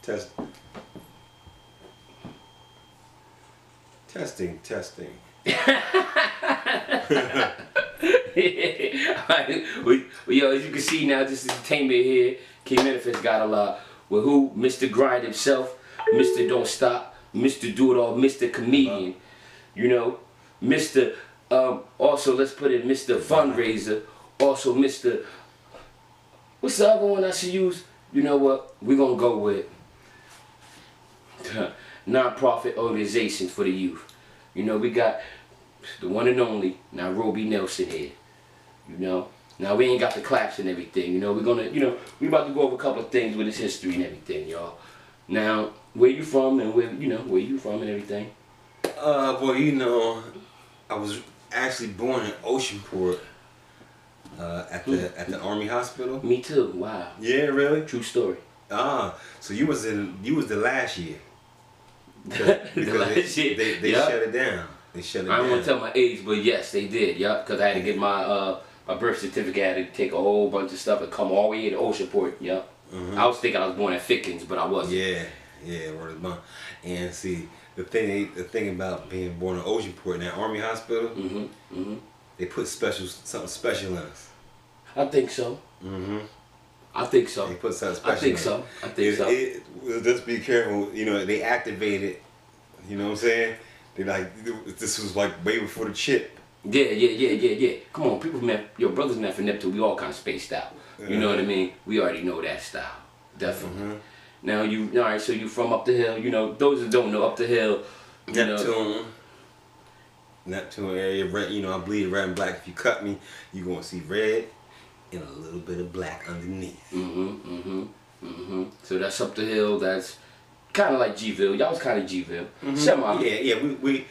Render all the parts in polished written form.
Test. Testing. Testing. Yo, as you can see now, this entertainment here, King Manifest got a lot. With who? Mr. Grind himself, Mr. Don't Stop, Mr. Do It All, Mr. Comedian. You know, Mr. Also, let's put in Mr. Fundraiser. Also, Mr. What's the other one I should use? You know what? We're gonna go with non-profit organizations for the youth. You know, we got the one and only Nairobi Nelson here. You know, now we ain't got the claps and everything. You know, we're gonna, we about to go over a couple of things with his history and everything, y'all. Now, where you from and where you from and everything? Well, you know, I was actually born in Oceanport. At the Army Hospital. Me too. Wow. Yeah, really? True story. So you was the last year. Because they yep. shut it down. They shut it down. I don't want to tell my age, but yes, they did. Yeah, because I had to get my my birth certificate. I had to take a whole bunch of stuff and come all the way to Oceanport. Yeah. I was thinking I was born at Fickens, but I wasn't. Yeah, word of mouth. And see, the thing about being born in Oceanport in that Army Hospital, they put something special in us. I think so. I think so. They put something special. I think so. I think so. Just be careful. You know, they activated. You know what I'm saying? They like this was like way before the chip. Yeah. Come on, people from your brothers from Neptune, we all kind of spaced out. You know what I mean? We already know that style, definitely. Now all right. So you from up the hill? You know, those that don't know, up the hill. Neptune area, red. You know, I bleed red and black. If you cut me, you gonna see red and a little bit of black underneath. So that's up the hill. That's kind of like G-ville. Y'all was kind of G-ville. Semi. Yeah. We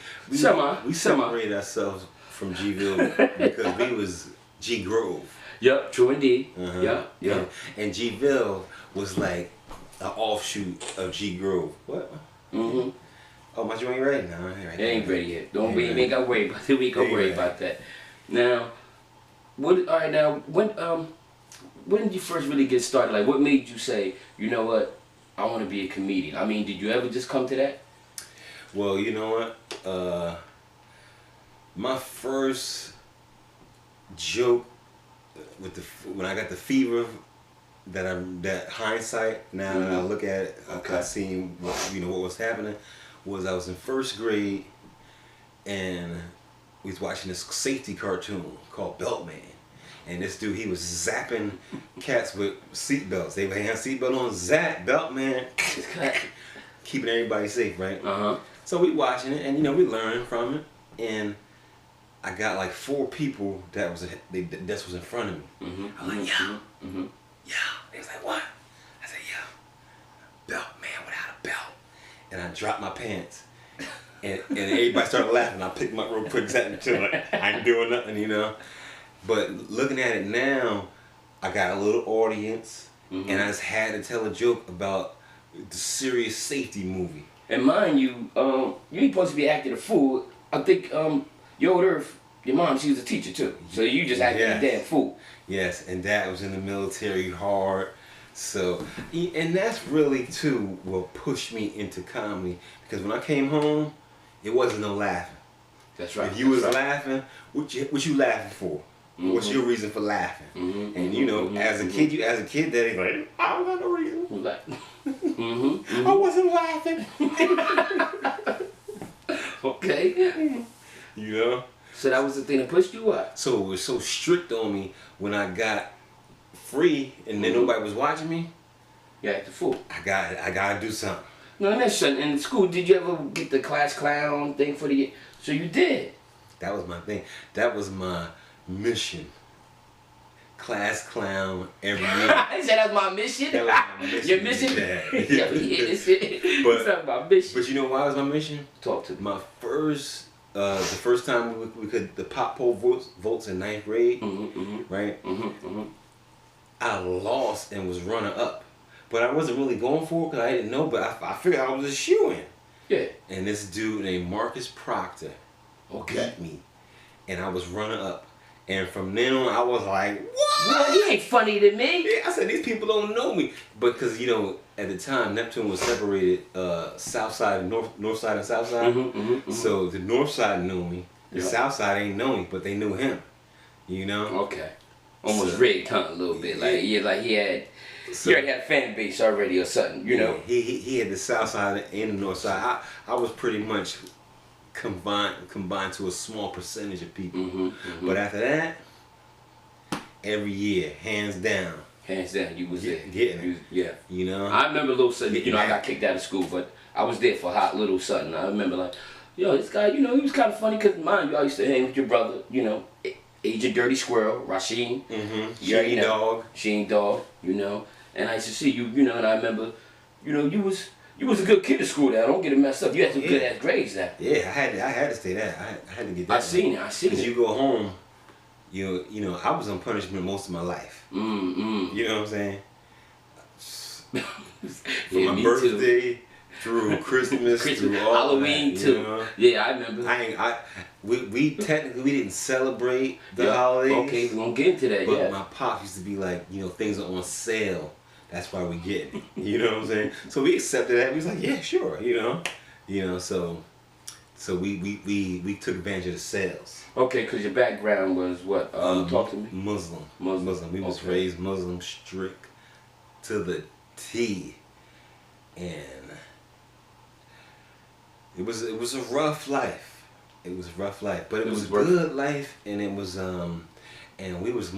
separated ourselves from G-ville because we was G Grove. Yep. True indeed. Yeah. And G-ville was like an offshoot of G Grove. What? Oh, my joint ready? No, it ain't ready yet. We ain't gotta worry about it. We ain't gonna worry about that. Now, when did you first really get started? Like, what made you say, you know what, I want to be a comedian? I mean, did you ever just come to that? Well, you know what, my first joke when I got the fever, that hindsight now that I look at it, I seen what was happening. Was I was in first grade and we was watching this safety cartoon called Beltman, and this dude, he was zapping cats with seatbelts. They would have seatbelt on, zap, Beltman, keeping everybody safe, right? So we watching it, and we learning from it, and I got like 4 people that was in front of me. I'm like, yo. They was like, what? I said, yo, Beltman without a belt. And I dropped my pants, and everybody started laughing. I picked them up real quick, sat until like I ain't doing nothing, But looking at it now, I got a little audience, and I just had to tell a joke about the serious safety movie. And mind you, you ain't supposed to be acting a fool. I think your mom, she was a teacher too, so you just acted a damn fool. Yes, and Dad was in the military hard. So, and that's really too what pushed me into comedy, because when I came home, it wasn't no laughing. That's right. If you was laughing, what you laughing for? What's your reason for laughing? And as a kid, that ain't like, I don't got no reason. I wasn't laughing. Okay. So that was the thing that pushed you up. So it was so strict on me when I got free and then nobody was watching me. You act the fool. I gotta do something. No, that's in school. Did you ever get the class clown thing for the year? So you did. That was my thing. That was my mission. Class clown every year. I said that was my mission. That was my mission. Your mission? Yeah, but my mission. But you know why it was my mission? Talk to me. My first, the first time we could the pop pole votes in 9th grade, right? I lost and was runner up, but I wasn't really going for it because I didn't know. But I figured I was a shoo-in. Yeah. And this dude named Marcus Proctor beat me, and I was runner up. And from then on, I was like, what? Well, he ain't funny to me. Yeah, I said, these people don't know me. Because, you know, at the time, Neptune was separated south side and north side and south side. So the north side knew me. The south side ain't know me, but they knew him. You know? Okay. Almost rigged, huh? A little bit. Like, yeah, like he already had a fan base already or something, you know? He had the south side and the north side. I was pretty much combined to a small percentage of people. But after that, every year, hands down, you was there. Getting it. Yeah. You know? I remember Little Sutton, you know, I got kicked out of school, but I was there for hot Little Sutton. I remember like, yo, this guy, you know, he was kind of funny because mind you, I used to hang with your brother, you know, Agent Dirty Squirrel, Rasheen. Sheen Dog. Sheen Dog, you know. And I used to see you, you know, and I remember, you know, you was a good kid at school now. Don't get it messed up. You had some good ass grades now. Yeah, I had to say that. I had to get that. I seen it. Because you go home, you know, I was on punishment most of my life. You know what I'm saying? From my birthday through Christmas through all Halloween that, too. You know? Yeah, I remember. We technically we didn't celebrate the holidays. Okay, we're gonna get into that. But my pop used to be like, you know, things are on sale. That's why we get it. You know what I'm saying? So we accepted that. We was like, yeah, sure. You know. So we took advantage of the sales. Okay, because your background was what? Talk to me. Muslim. We was raised Muslim, strict to the T, and it was a rough life. It was a rough life, but it was a good life, and it was and we was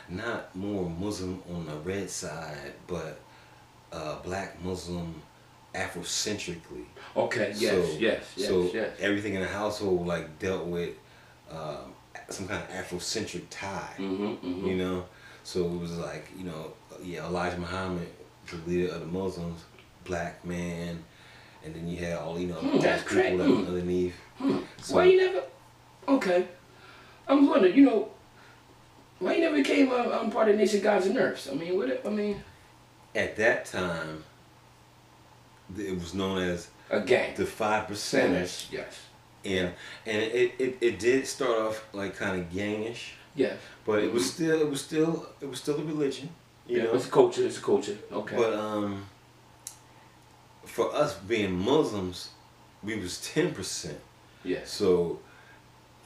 not more Muslim on the red side, but black Muslim Afrocentrically. Okay. Yes. So everything in the household like dealt with some kind of Afrocentric tie. You know, so it was like, you know, Elijah Muhammad, the leader of the Muslims, black man, and then you had all, you know, that's people that were underneath. So, why you never? Okay, I'm wondering, you know, why you never became part of Nation Gods and Nerfs? I mean, at that time, it was known as a gang, the 5%ers. Yes. And it did start off like kind of gangish. Yes. But it was still a religion. You know? It's a culture. Okay. But for us being Muslims, we was 10%. Yes. So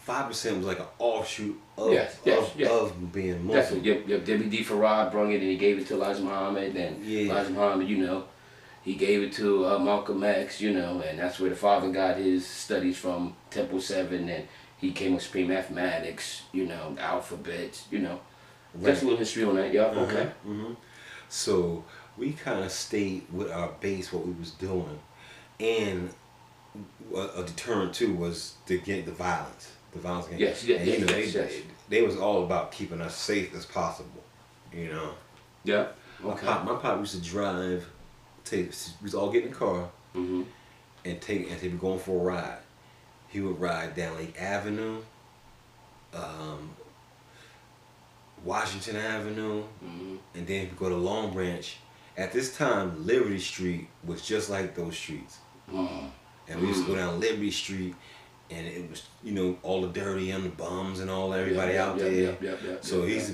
5% was like an offshoot of being Muslim. Yep. W.D. Farad brung it and he gave it to Elijah Muhammad, and Elijah Muhammad, you know, he gave it to Malcolm X, you know, and that's where the father got his studies from, Temple 7, and he came with supreme mathematics, you know, alphabets, you know. Right. That's a little history on that, y'all. Okay. So we kind of stayed with our base, what we was doing, and a deterrent too was to get the violence. The violence against. Yes. They was all about keeping us safe as possible, you know. Yeah. Okay. My pop used to drive. We was all getting in the car and they were going for a ride. He would ride down Lake Avenue, Washington Avenue, and then he'd go to Long Branch. At this time, Liberty Street was just like those streets. And we used to go down Liberty Street, and it was, you know, all the dirty and the bums and all everybody out there. So he's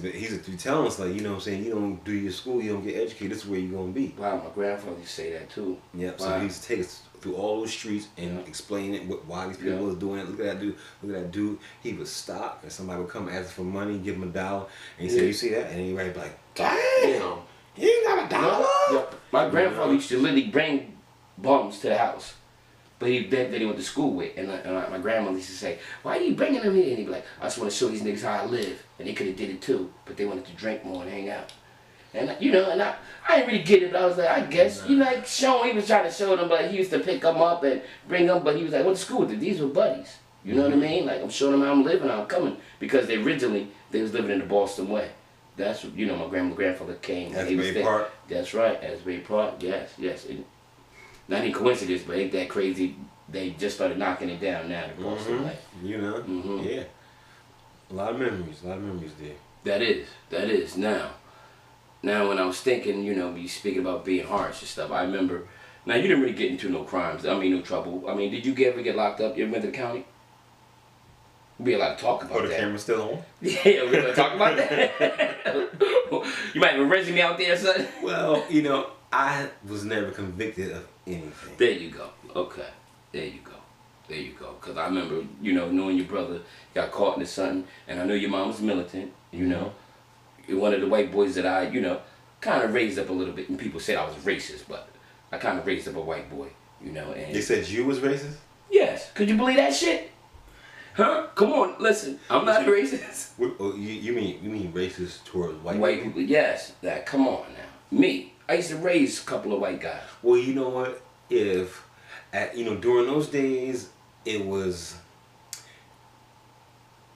telling us, like, you know what I'm saying, you don't do your school, you don't get educated, this is where you're going to be. Wow, my grandfather used to say that too. Yep, wow. So he used to take us through all those streets and explain it, why these people was doing it. Look at that dude. He would stop, and somebody would come ask for money, give him $1, and he said, you see that? And everybody would be like, damn, you ain't got $1? Yep. My grandfather used to literally bring bums to the house. But that he went to school with, and my grandmother used to say, "Why are you bringing them here?" And he'd be like, "I just want to show these niggas how I live." And they could have did it too, but they wanted to drink more and hang out. And you know, and I didn't really get it, but I was like, I guess, you know, like he was trying to show them, but he used to pick them up and bring them, but he was like, went to school with them. These were buddies. You know what I mean? Like, I'm showing them how I'm living, how I'm coming, because they was living in the Boston way. That's what, you know, my grandfather came. Asbury Park. That's right, Asbury Park. Yes. Not any coincidence, but ain't that crazy? They just started knocking it down now. The Boston way. You know, yeah. A lot of memories there. That is. Now, when I was thinking, you know, you speaking about being harsh and stuff, I remember. Now, you didn't really get into no crimes. I mean, no trouble. I mean, did you ever get locked up? You ever been to the county? We allowed to talk about that. The camera's still on? Yeah, we're gonna talk about that. You might have a resume out there, son. Well, I was never convicted of anything. There you go. Okay. There you go. There you go. Because I remember, knowing your brother got caught into something, and I knew your mom was militant, You're one of the white boys that I, kind of raised up a little bit, and people said I was racist, but I kind of raised up a white boy, and... They said you was racist? Yes. Could you believe that shit? Huh? Come on, listen. I'm not racist. You mean racist towards white people? Yes. That. Come on now. Me. I used to raise a couple of white guys. Well, you know what? During those days, it was,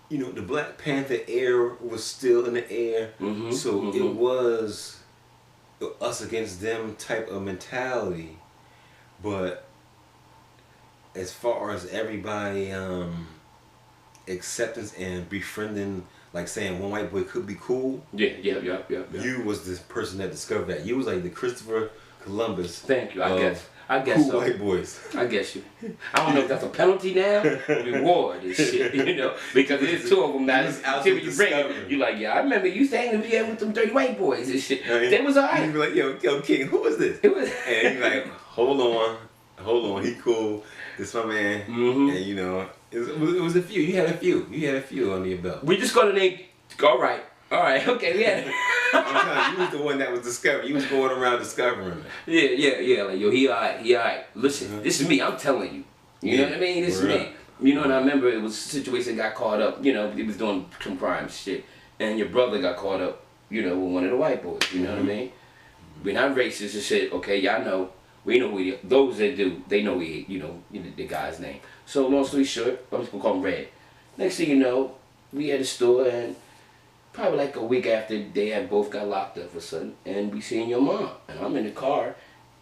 the Black Panther era was still in the air. So it was us against them type of mentality. But as far as everybody acceptance and befriending, like saying one white boy could be cool. Yeah. You was this person that discovered that. You was like the Christopher Columbus. Thank you. I guess cool so. White boys. I guess you. I don't know if that's a penalty now or reward and shit, because there's two of them now. See what you bring it. You like, yeah, I remember you saying here with them dirty white boys and shit. They was alright. You be like, yo, King, who is this? And you like, hold on, he cool. This my man. And it was a few. You had a few under your belt. We just gonna name. All right. Okay. We had. I'm telling you, you was the one that was discovered. You was going around discovering it. Yeah. Like, yo, he alright. Listen, this is me. I'm telling you. You know what I mean? This is me. And I remember it was a situation got caught up. He was doing some crime shit, and your brother got caught up. With one of the white boys. You know what I mean? We're not racist and shit. Okay, y'all know. We know who those that do. They know the guy's name. So long story short, I'm just gonna call him Red. Next thing you know, we at a store, and probably like a week after they had both got locked up for something, and we seen your mom, and I'm in the car,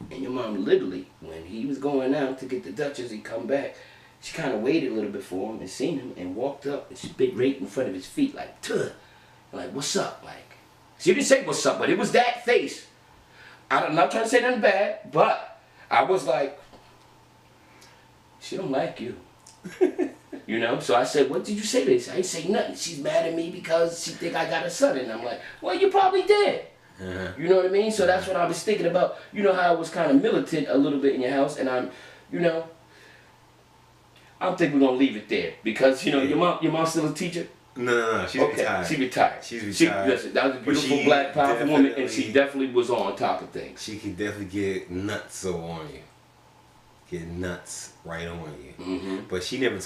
and your mom literally, when he was going out to get the Dutchess, he come back, she kind of waited a little bit for him and seen him and walked up and spit right in front of his feet like, tuh, like, what's up, like. She didn't say what's up, but it was that face. I'm not trying to say nothing bad, but I was like, she don't like you. So I said, what did you say to this? I ain't say nothing. She's mad at me because she think I got a son. And I'm like, well, you probably did. You know what I mean? So that's what I was thinking about. How I was kind of militant a little bit in your house. And I'm, I think we're going to leave it there. Because, your mom's still a teacher? No, she's retired. She's retired. Listen, that was a beautiful black powerful woman, and she definitely was on top of things. She can definitely get nuts on you. Get nuts right on you. But she never